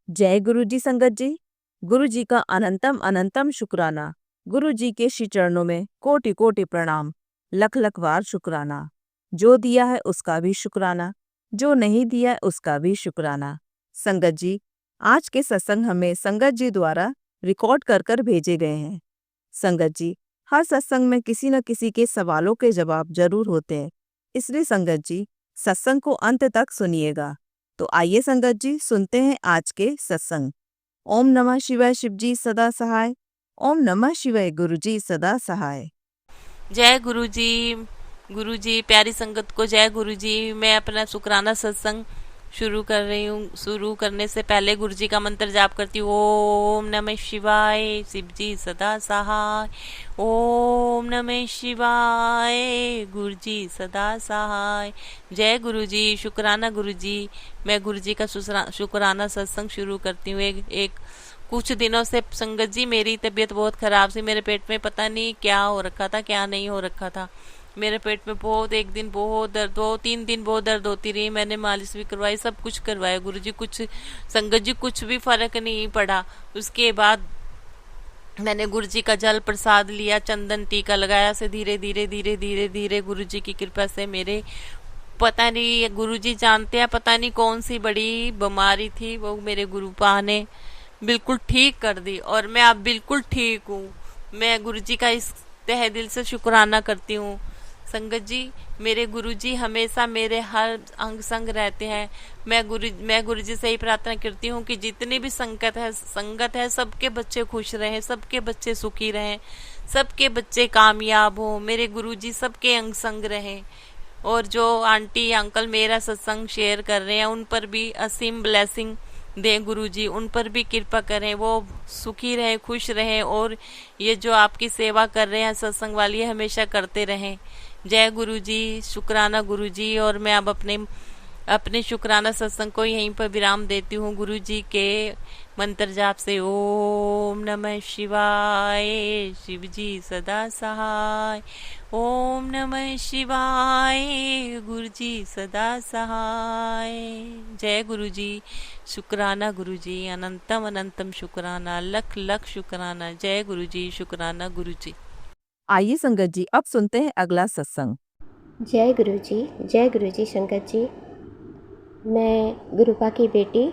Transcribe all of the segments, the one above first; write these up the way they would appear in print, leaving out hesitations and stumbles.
जय गुरु जी संगत जी। गुरु जी का अनंतम अनंतम शुक्राना। गुरु जी के श्री चरणों में कोटि कोटि प्रणाम, लख लख बार शुक्राना। जो दिया है उसका भी शुक्राना, जो नहीं दिया है उसका भी शुक्राना। संगत जी, आज के सत्संग हमें संगत जी द्वारा रिकॉर्ड कर कर भेजे गए हैं। संगत जी, हर सत्संग में किसी न किसी के सवालों के जवाब जरूर होते हैं, इसलिए संगत जी सत्संग को अंत तक सुनिएगा। तो आइए संगत जी सुनते हैं आज के सत्संग। ओम नमः शिवाय, शिव जी सदा सहाय। ओम नमः शिवाय, गुरु जी सदा सहाय। जय गुरु जी प्यारी संगत को जय गुरु जी। मैं अपना शुक्राना सत्संग शुरू कर रही हूँ। शुरू करने से पहले गुरु जी का मंत्र जाप करती हूँ। ओम नमः शिवाय, शिव जी सदा सहाय। ओम नमः शिवाय, गुरु जी सदा सहाय। जय गुरु जी, शुक्राना गुरु जी। मैं गुरु जी का शुक्राना सत्संग शुरू करती हूँ। एक कुछ दिनों से संगत जी मेरी तबीयत बहुत खराब सी। मेरे पेट में पता नहीं क्या हो रखा था, क्या नहीं हो रखा था। मेरे पेट में बहुत, एक दिन बहुत दर्द, 2-3 दिन बहुत दर्द होती रही। मैंने मालिश भी करवाई, सब कुछ करवाया गुरुजी, कुछ संगत जी कुछ भी फर्क नहीं पड़ा। उसके बाद मैंने गुरुजी का जल प्रसाद लिया, चंदन टीका लगाया, से धीरे धीरे धीरे धीरे धीरे गुरुजी की कृपा से मेरे, पता नहीं गुरुजी जानते हैं, पता नहीं कौन सी बड़ी बीमारी थी, वो मेरे गुरुपा ने बिल्कुल ठीक कर दी और मैं अब बिल्कुल ठीक हूँ। मैं गुरुजी का इस तहे दिल से शुक्राना करती हूँ। संगत जी, मेरे गुरुजी हमेशा मेरे हर अंग संग रहते हैं। मैं गुरुजी से ही प्रार्थना करती हूँ कि जितनी भी संगत है सबके बच्चे खुश रहें, सबके बच्चे सुखी रहें, सबके बच्चे कामयाब हों। मेरे गुरुजी सबके अंग संग रहें। और जो आंटी अंकल मेरा सत्संग शेयर कर रहे हैं उन पर भी असीम ब्लेसिंग दें गुरुजी, उन पर भी कृपा करें, वो सुखी रहें, खुश रहें और ये जो आपकी सेवा कर रहे हैं सत्संग वाली हमेशा करते रहें। जय गुरुजी, शुक्राना गुरुजी। और मैं अब अपने शुक्राना सत्संग को यहीं पर विराम देती हूँ गुरु जी के मंत्र जाप से। ओम नमः शिवाय, शिव जी सदा सहाय। ओम नमः शिवाय, गुरु जी सदा सहाय। जय गुरु जी, शुक्राना गुरु जी, अनंतम अनंतम शुक्राना, लख लख शुक्राना। जय गुरु जी, शुक्राना गुरु जी। आइए संगत जी अब सुनते हैं अगला सत्संग। जय गुरु जी संगत जी। मैं गुरुपा की बेटी,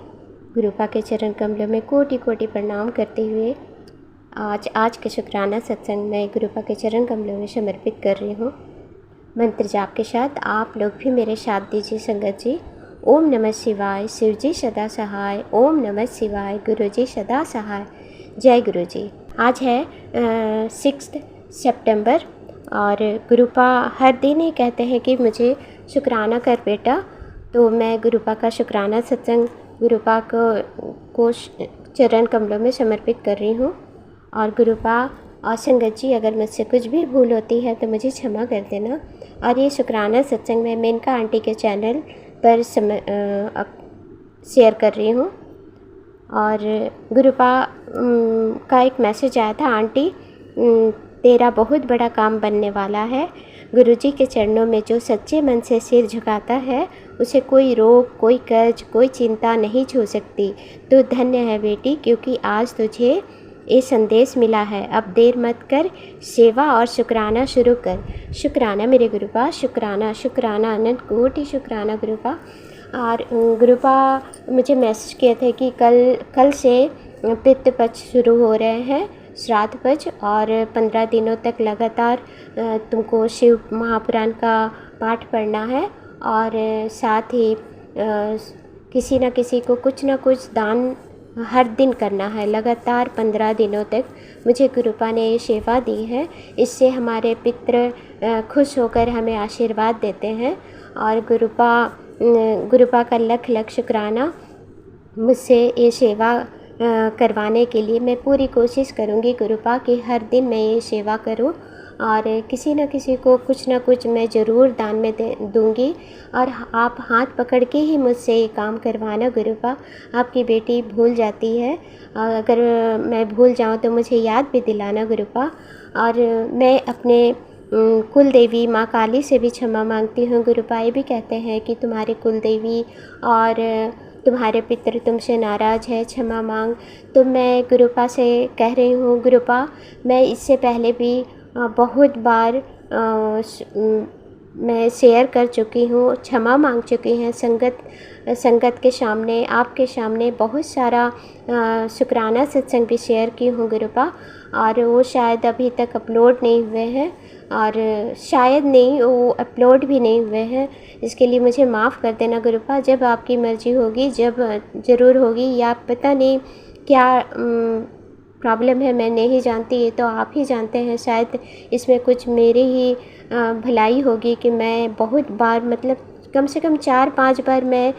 गुरुपा के चरण कमलों में कोटि कोटि प्रणाम करते हुए आज के शुक्राना सत्संग में गुरुपा के चरण कमलों में समर्पित कर रही हूँ। मंत्र जाप के साथ आप लोग भी मेरे साथ दीजिए संगत जी। ओम नमः शिवाय, शिव जी सदा सहाय। ओम नमः शिवाय, गुरु जी सदा सहाय। जय गुरु जी। आज है 6 सितंबर और गुरुपा हर दिन ही कहते हैं कि मुझे शुक्राना कर बेटा, तो मैं गुरुपा का शुक्राना सत्संग गुरुपा को चरण कमलों में समर्पित कर रही हूँ। और गुरुपा और संगत जी, अगर मुझसे कुछ भी भूल होती है तो मुझे क्षमा कर देना। और ये शुक्राना सत्संग मैं मेनका आंटी के चैनल पर शेयर कर रही हूँ। और गुरुपा का एक मैसेज आया था, आंटी तेरा बहुत बड़ा काम बनने वाला है। गुरुजी के चरणों में जो सच्चे मन से सिर झुकाता है उसे कोई रोग, कोई कर्ज, कोई चिंता नहीं छू सकती। तो धन्य है बेटी, क्योंकि आज तुझे ये संदेश मिला है। अब देर मत कर, सेवा और शुक्राना शुरू कर। शुक्राना मेरे गुरुपा, शुक्राना शुक्राना, अनंत कोटि शुक्राना गुरुपा। और गुरुपा मुझे मैसेज किए थे कि कल से पितृपक्ष शुरू हो रहे हैं, श्राद्ध पक्ष, और 15 दिनों तक लगातार तुमको शिव महापुराण का पाठ पढ़ना है। और साथ ही किसी न किसी को कुछ न कुछ दान हर दिन करना है, लगातार 15 दिनों तक। मुझे गुरुपा ने ये सेवा दी है, इससे हमारे पितृ खुश होकर हमें आशीर्वाद देते हैं। और गुरुपा का लख लख शुक्राना। मुझसे ये सेवा करवाने के लिए मैं पूरी कोशिश करूँगी गुरुपा कि हर दिन मैं ये सेवा करूँ और किसी न किसी को कुछ न कुछ मैं ज़रूर दान में दूँगी। और आप हाथ पकड़ के ही मुझसे ये काम करवाना गुरुपा। आपकी बेटी भूल जाती है, और अगर मैं भूल जाऊँ तो मुझे याद भी दिलाना गुरुपा। और मैं अपने कुल देवी माँ काली से भी क्षमा मांगती हूँ गुरुपा। ये भी कहते हैं कि तुम्हारी कुल देवी और तुम्हारे पितृ तुमसे नाराज़ है, क्षमा मांग। तो मैं गुरुपा से कह रही हूँ, गुरुपा मैं इससे पहले भी बहुत बार मैं शेयर कर चुकी हूँ, क्षमा मांग चुकी हैं संगत के सामने, आपके सामने बहुत सारा शुक्राना सत्संग भी शेयर की हूँ गुरुपा, और वो शायद अभी तक अपलोड नहीं हुए हैं, और शायद नहीं, वो अपलोड भी नहीं हुए हैं। इसके लिए मुझे माफ़ कर देना गुरुपा। जब आपकी मर्ज़ी होगी, जब ज़रूर होगी, या पता नहीं क्या प्रॉब्लम है, मैं नहीं जानती, ये तो आप ही जानते हैं। शायद इसमें कुछ मेरी ही भलाई होगी कि मैं बहुत बार, मतलब कम से कम 4-5 बार मैं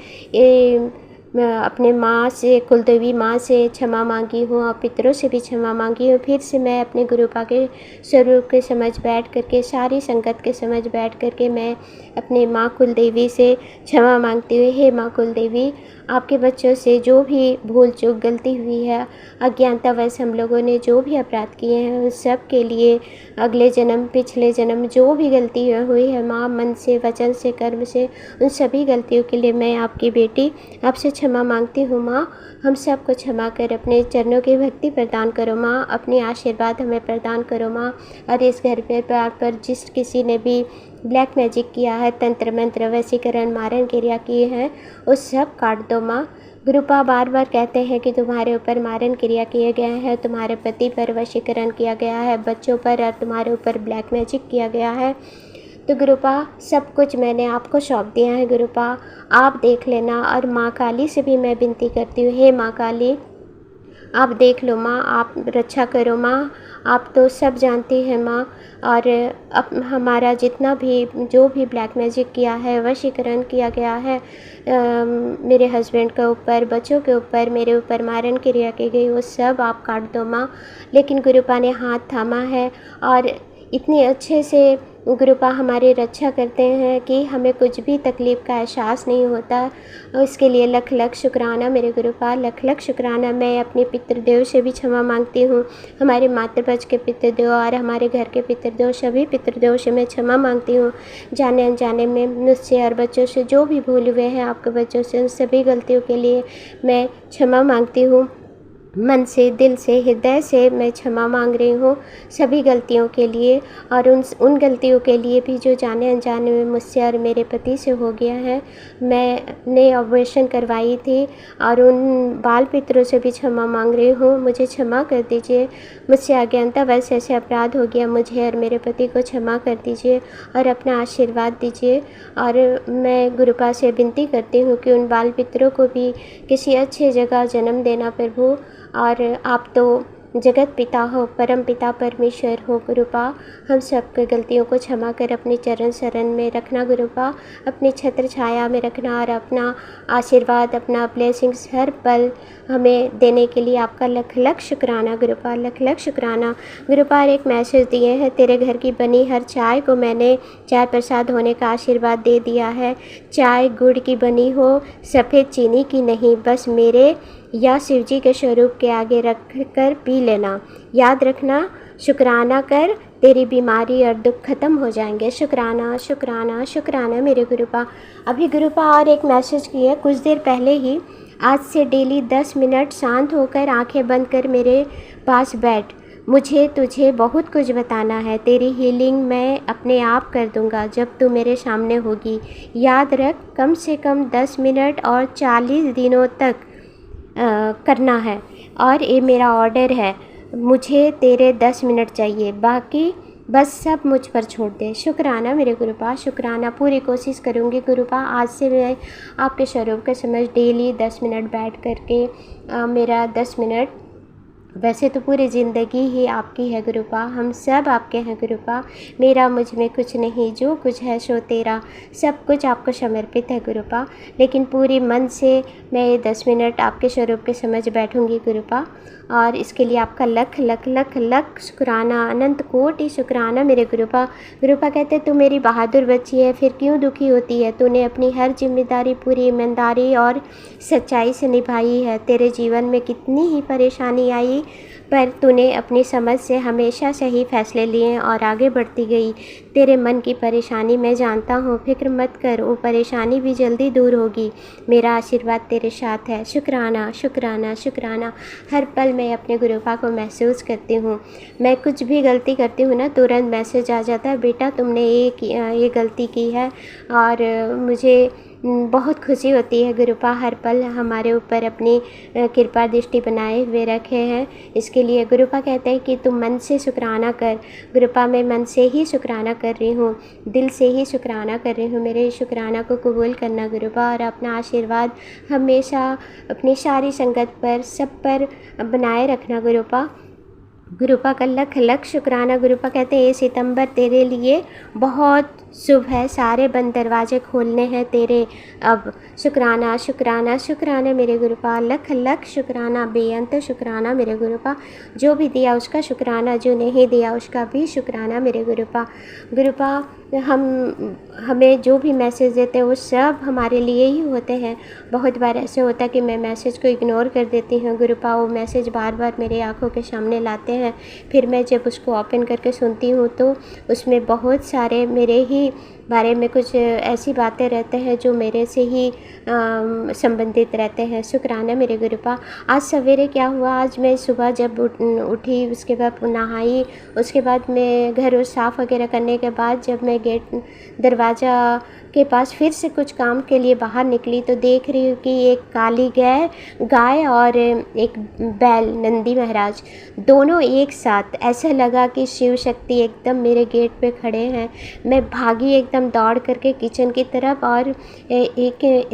अपने माँ से, कुलदेवी माँ से क्षमा मांगी हूँ, और पितरों से भी क्षमा मांगी हूँ। फिर से मैं अपने गुरुपा के स्वरूप के समझ बैठ करके, सारी संगत के समझ बैठ करके मैं अपने माँ कुलदेवी से क्षमा मांगती हुई, हे माँ कुलदेवी, आपके बच्चों से जो भी भूल चूक गलती हुई है, अज्ञानतावश हम लोगों ने जो भी अपराध किए हैं, उन सब के लिए अगले जन्म, पिछले जन्म जो भी गलती हुई है माँ, मन से, वचन से, कर्म से, उन सभी गलतियों के लिए मैं आपकी बेटी आपसे क्षमा मांगती हूँ माँ। हम सबको क्षमा कर अपने चरणों की भक्ति प्रदान करो माँ, अपनी आशीर्वाद हमें प्रदान करो माँ। और इस घर पर जिस किसी ने भी ब्लैक मैजिक किया है, तंत्र मंत्र, वशीकरण, मारण क्रिया किए हैं, उस सब काट दो माँ। गुरुपा बार बार कहते हैं कि तुम्हारे ऊपर मारण क्रिया किए गए हैं, तुम्हारे पति पर वशीकरण किया गया है, बच्चों पर, और तुम्हारे ऊपर ब्लैक मैजिक किया गया है। तो गुरुपा सब कुछ मैंने आपको सौंप दिया है गुरुपा, आप देख लेना। और माँ काली से भी मैं विनती करती हूँ, हे माँ काली, आप देख लो माँ, आप रक्षा करो माँ, आप तो सब जानती हैं माँ। और अब हमारा जितना भी जो भी ब्लैक मैजिक किया है, वशीकरण किया गया है, मेरे हस्बैंड के ऊपर, बच्चों के ऊपर, मेरे ऊपर मारण क्रिया की गई, वो सब आप काट दो माँ। लेकिन गुरुपा ने हाथ थामा है, और इतने अच्छे से गुरुपा हमारी रक्षा करते हैं कि हमें कुछ भी तकलीफ़ का एहसास नहीं होता। और इसके लिए लख लख शुक्राना मेरे गुरुपा, लख लख शुक्राना। मैं अपने पितृदेव से भी क्षमा मांगती हूँ, हमारे मातृपक्ष के पितृदेव और हमारे घर के पितृदेव, सभी पितृदेव से मैं क्षमा मांगती हूँ। जाने अनजाने में मुझसे और बच्चों से जो भी भूल हुए हैं, आपके बच्चों से, उन सभी गलतियों के लिए मैं क्षमा मांगती हूँ। मन से, दिल से, हृदय से मैं क्षमा मांग रही हूँ सभी गलतियों के लिए, और उन गलतियों के लिए भी जो जाने अनजाने में मुझसे और मेरे पति से हो गया है। मैंने ऑपरेशन करवाई थी, और उन बाल पितरों से भी क्षमा मांग रही हूँ, मुझे क्षमा कर दीजिए। मुझसे अज्ञानता वैसे ऐसे अपराध हो गया, मुझे और मेरे पति को क्षमा कर दीजिए और अपना आशीर्वाद दीजिए। और मैं गुरुपा से विनती करती हूँ कि उन बाल पितरों को भी किसी अच्छी जगह जन्म देना प्रभु। और आप तो जगत पिता हो, परम पिता परमेश्वर हो गुरुपा, हम सब की गलतियों को क्षमा कर अपने चरण शरण में रखना गुरुपा, अपनी छत्र छाया में रखना, और अपना आशीर्वाद, अपना ब्लेसिंग्स हर पल हमें देने के लिए आपका लख लख शुक्राना गुरुपा, लख लख शुक्राना गुरुपा। एक मैसेज दिए हैं, तेरे घर की बनी हर चाय को मैंने चाय प्रसाद होने का आशीर्वाद दे दिया है। चाय गुड़ की बनी हो, सफ़ेद चीनी की नहीं, बस मेरे या शिवजी के स्वरूप के आगे रख कर पी लेना। याद रखना, शुक्राना कर, तेरी बीमारी और दुख खत्म हो जाएंगे। शुक्राना शुक्राना शुक्राना मेरे गुरुपा। अभी गुरुपा और एक मैसेज किया कुछ देर पहले ही, आज से डेली 10 मिनट शांत होकर आंखें बंद कर मेरे पास बैठ, मुझे तुझे बहुत कुछ बताना है, तेरी हीलिंग मैं अपने आप कर दूंगा जब तू मेरे सामने होगी। याद रख, कम से कम 10 मिनट और 40 दिनों तक करना है, और ये मेरा ऑर्डर है, मुझे तेरे 10 मिनट चाहिए, बाकी बस सब मुझ पर छोड़ दे। शुक्राना मेरे गुरुपा, शुक्राना। पूरी कोशिश करूँगी गुरुपा, आज से मैं आपके स्वरूप का समझ डेली 10 मिनट बैठ करके मेरा 10 मिनट, वैसे तो पूरी ज़िंदगी ही आपकी है गुरुपा, हम सब आपके हैं गुरुपा, मेरा मुझ में कुछ नहीं, जो कुछ है सो तेरा, सब कुछ आपको समर्पित है गुरुपा। लेकिन पूरी मन से मैं ये 10 मिनट आपके स्वरूप के समझ बैठूंगी गुरुपा, और इसके लिए आपका लख लख लख लख शुक्राना, अनंत कोटि शुक्राना मेरे गुरुपा। गुरुपा कहते तू मेरी बहादुर बच्ची है, फिर क्यों दुखी होती है, तूने अपनी हर जिम्मेदारी पूरी ईमानदारी और सच्चाई से निभाई है। तेरे जीवन में कितनी ही परेशानी आई, पर तूने अपनी समझ से हमेशा सही फैसले लिए और आगे बढ़ती गई। तेरे मन की परेशानी मैं जानता हूँ, फिक्र मत कर, वो परेशानी भी जल्दी दूर होगी। मेरा आशीर्वाद तेरे साथ है। शुक्राना शुक्राना शुक्राना। हर पल मैं अपने गुरुपा को महसूस करती हूँ। मैं कुछ भी गलती करती हूँ ना, तुरंत मैसेज आ जाता है, बेटा तुमने ये गलती की है। और मुझे बहुत खुशी होती है। गुरुपा हर पल हमारे ऊपर अपनी कृपा दृष्टि बनाए हुए रखे हैं। इसके लिए गुरुपा कहते हैं कि तुम मन से शुक्राना कर। गुरुपा मैं मन से ही शुक्राना कर रही हूँ, दिल से ही शुक्राना कर रही हूँ। मेरे शुक्राना को कबूल करना गुरुपा, और अपना आशीर्वाद हमेशा अपनी सारी संगत पर, सब पर बनाए रखना गुरुपा। गुरुपा का लख लख शुक्राना। गुरुपा कहते हैं ये सितंबर तेरे लिए बहुत शुभ है, सारे बंद दरवाजे खोलने हैं तेरे अब। शुक्राना शुक्राना शुक्राना मेरे गुरुपा, लख लख शुक्राना, बेअंत शुक्राना मेरे गुरुपा। जो भी दिया उसका शुक्राना, जो नहीं दिया उसका भी शुक्राना मेरे गुरुपा। गुरुपा हमें जो भी मैसेज देते हैं वो सब हमारे लिए ही होते हैं। बहुत बार ऐसे होता है कि मैं मैसेज को इग्नोर कर देती हूँ। गुरुपा वो मैसेज बार बार मेरे आँखों के सामने लाते हैं। फिर मैं जब उसको ओपन करके सुनती हूँ तो उसमें बहुत सारे मेरे ही बारे में कुछ ऐसी बातें रहते हैं जो मेरे से ही संबंधित रहते हैं। शुक्राना मेरे गुरुपा। आज सवेरे क्या हुआ, आज मैं सुबह जब उठी, उसके बाद नहाई, उसके बाद मैं घर साफ़ वगैरह करने के बाद जब मैं गेट दरवाज़ा के पास फिर से कुछ काम के लिए बाहर निकली तो देख रही हूँ कि एक काली गाय और एक बैल नंदी महाराज दोनों एक साथ। ऐसा लगा कि शिव शक्ति एकदम मेरे गेट पे खड़े हैं। मैं भागी एकदम दौड़ करके किचन की तरफ, और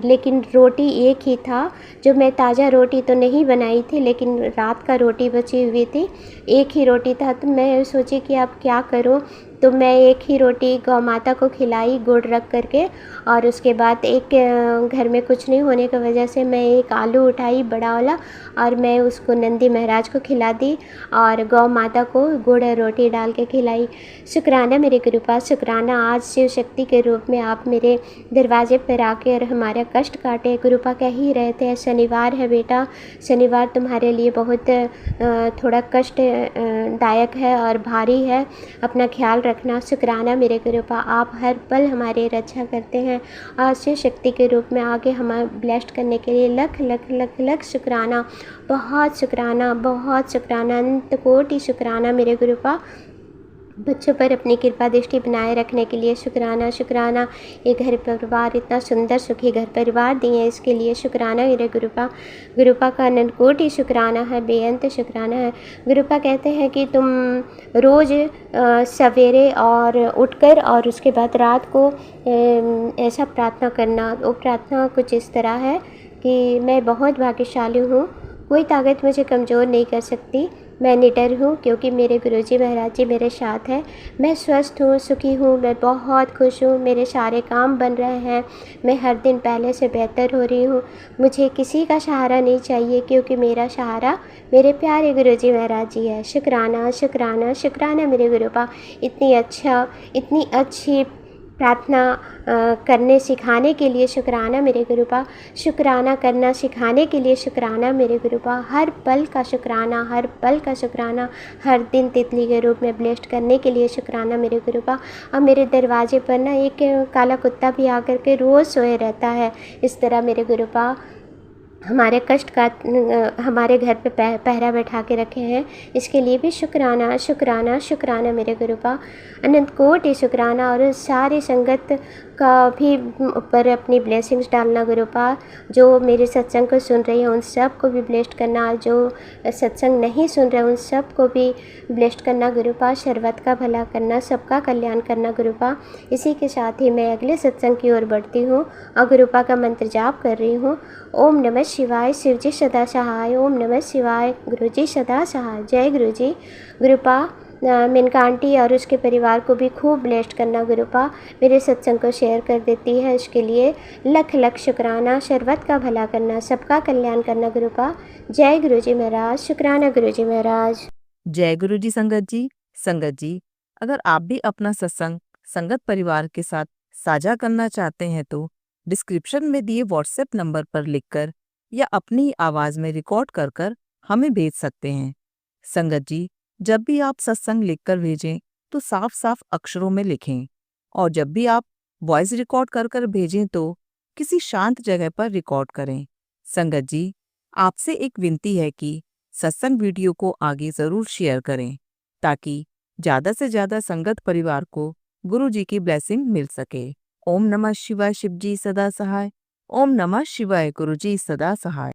लेकिन रोटी एक ही था, जो मैं ताज़ा रोटी तो नहीं बनाई थी लेकिन रात का रोटी बची हुई थी, एक ही रोटी था। तो मैं सोची कि अब क्या करूँ, तो मैं एक ही रोटी गौ माता को खिलाई गुड़ रख करके, और उसके बाद एक घर में कुछ नहीं होने की वजह से मैं एक आलू उठाई बड़ा वाला और मैं उसको नंदी महाराज को खिला दी और गौ माता को गुड़ और रोटी डाल के खिलाई। शुक्राना मेरे गुरुपा, शुक्राना आज शिव शक्ति के रूप में आप मेरे दरवाजे पर आके और हमारा कष्ट काटे। गुरुपा कह ही रहे थे शनिवार है बेटा, शनिवार तुम्हारे लिए बहुत थोड़ा कष्ट दायक है और भारी है, अपना ख्याल रखना। शुक्राना मेरे गुरुपा, आप हर पल हमारी रक्षा करते हैं। आज शिव शक्ति के रूप में आके हमें ब्लेस्ड करने के लिए लख लख लख लख शुक्राना, बहुत शुक्राना, बहुत शुक्राना, अनंत कोटि शुक्राना मेरे गुरुपा। बच्चों पर अपनी कृपा दृष्टि बनाए रखने के लिए शुक्राना, शुक्राना। ये घर परिवार इतना सुंदर सुखी घर परिवार दिए, इसके लिए शुक्राना मेरे गुरुपा। गुरुपा का अनंत कोटि शुक्राना है, बेअंत शुक्राना है। गुरुपा कहते हैं कि तुम रोज़ सवेरे और उठकर और उसके बाद रात को ऐसा प्रार्थना करना। वो प्रार्थना कुछ इस तरह है कि मैं बहुत भाग्यशाली हूँ, कोई ताकत मुझे कमज़ोर नहीं कर सकती, मैं निडर हूँ क्योंकि मेरे गुरुजी महाराज जी मेरे साथ हैं। मैं स्वस्थ हूँ, सुखी हूँ, मैं बहुत खुश हूँ, मेरे सारे काम बन रहे हैं, मैं हर दिन पहले से बेहतर हो रही हूँ। मुझे किसी का सहारा नहीं चाहिए क्योंकि मेरा सहारा मेरे प्यारे गुरुजी महाराज जी है। शुक्राना शुक्राना शुक्राना मेरे गुरुपा। इतनी अच्छी प्रार्थना करने सिखाने के लिए शुक्राना मेरे गुरुपा। शुक्राना करना सिखाने के लिए शुक्राना मेरे गुरुपा। हर पल का शुक्राना, हर पल का शुक्राना, हर दिन तितली के रूप में ब्लेस्ड करने के लिए शुक्राना मेरे गुरुपा। अब मेरे दरवाजे पर ना एक काला कुत्ता भी आकर के रोज़ सोए रहता है। इस तरह मेरे गुरुपा हमारे कष्ट का हमारे घर पे पहरा बैठा के रखे हैं, इसके लिए भी शुक्राना शुक्राना शुक्राना मेरे गुरुपा। अनंत कोटि शुक्राना। और सारी संगत का भी ऊपर अपनी ब्लेसिंग्स डालना गुरुपा। जो मेरे सत्संग को सुन रही है उन सब को भी ब्लेस्ड करना, जो सत्संग नहीं सुन रहे उन सब को भी ब्लेस्ड करना गुरुपा। सर्वत का भला करना, सबका कल्याण करना गुरुपा। इसी के साथ ही मैं अगले सत्संग की ओर बढ़ती हूँ और गुरुपा का मंत्र जाप कर रही हूँ। ओम नमः शिवाय, शिवजी सदा सहाय। ओम नमः शिवाय, गुरुजी सदा सहाय। जय गुरुजी। गुरुपा मेनका आंटी और उसके परिवार को भी खूब ब्लेस्ड करना गुरुपा। मेरे सत्संग को शेयर कर देती है, इसके लिए लख लख शुक्राना। सर्वत का भला करना, सबका कल्याण करना गुरुपा। जय गुरुजी महाराज। शुक्राना गुरुजी महाराज। जय गुरुजी संगत जी। संगत जी, अगर आप भी अपना सत्संग संगत परिवार के साथ साझा करना चाहते हैं तो डिस्क्रिप्शन में दिए व्हाट्सएप नंबर पर लिखकर या अपनी आवाज़ में रिकॉर्ड कर हमें भेज सकते हैं। संगत जी, जब भी आप सत्संग लिखकर भेजें तो साफ साफ अक्षरों में लिखें, और जब भी आप वॉइस रिकॉर्ड कर कर भेजें तो किसी शांत जगह पर रिकॉर्ड करें। संगत जी, आपसे एक विनती है कि सत्संग वीडियो को आगे ज़रूर शेयर करें ताकि ज़्यादा से ज़्यादा संगत परिवार को गुरु जी की ब्लेसिंग मिल सके। ओम नमः शिवाय, शिव जी सदा सहाय। ओम नमः शिवाय, गुरु जी सदा सहाय।